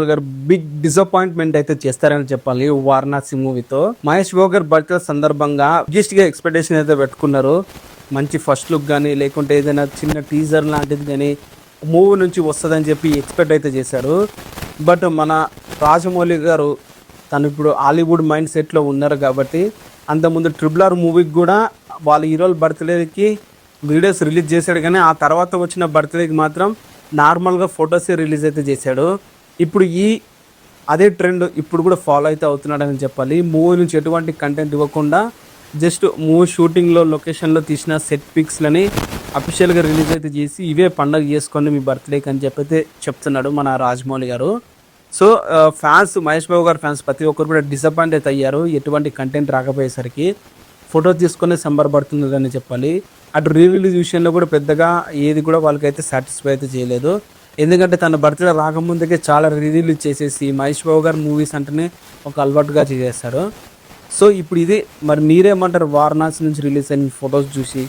గారు big disappointment అయితే చేస్తారని చెప్పాలి వారణాసి మూవీతో. మహేష్ బాబు గారు బర్త్డే సందర్భంగా బిగ్గెస్ట్ గా ఎక్స్పెక్టేషన్ అయితే పెట్టుకున్నారు. మంచి ఫస్ట్ లుక్ కానీ లేకుంటే ఏదైనా చిన్న టీజర్ లాంటిది కానీ మూవీ నుంచి వస్తుందని చెప్పి ఎక్స్పెక్ట్ అయితే చేశారు. బట్ మన రాజమౌళి గారు తను ఇప్పుడు హాలీవుడ్ మైండ్ సెట్లో ఉన్నారు కాబట్టి అంతకుముందు RRR మూవీకి కూడా వాళ్ళ హీరోల బర్త్డేకి వీడియోస్ రిలీజ్ చేశాడు, కానీ ఆ తర్వాత వచ్చిన బర్త్డేకి మాత్రం నార్మల్గా ఫొటోసే రిలీజ్ అయితే చేశాడు. ఇప్పుడు అదే ట్రెండ్ ఇప్పుడు కూడా ఫాలో అయితే అవుతున్నాడని చెప్పాలి. మూవీ నుంచి ఎటువంటి కంటెంట్ ఇవ్వకుండా జస్ట్ మూవీ షూటింగ్లో లొకేషన్లో తీసిన సెట్ పిక్స్లని అఫీషియల్గా రిలీజ్ అయితే చేసి ఇవే పండగ చేసుకోండి మీ బర్త్డేకి అని చెప్పైతే చెప్తున్నాడు మన రాజమౌళి గారు. సో ఫ్యాన్స్, మహేష్ బాబు గారు ఫ్యాన్స్ ప్రతి ఒక్కరు కూడా డిసప్పాయింట్ అయితే అయ్యారు. ఎటువంటి కంటెంట్ రాకపోయేసరికి ఫోటో తీసుకొని సంబరపడుతుందని చెప్పాలి. అటు రిలీజ్ విషయంలో కూడా పెద్దగా ఏది కూడా వాళ్ళకైతే సాటిస్ఫై అయితే చేయలేదు. ఎందుకంటే తన బర్త్డే రాకముందుకే చాలా రిలీజ్ చేసేసి మహేష్ బాబు గారు మూవీస్ అంటేనే ఒక అలవాటుగా చేసేస్తారు. సో ఇప్పుడు ఇది మరి మీరేమంటారు? వారణాసి నుంచి రిలీజ్ అయిన ఫొటోస్ చూసి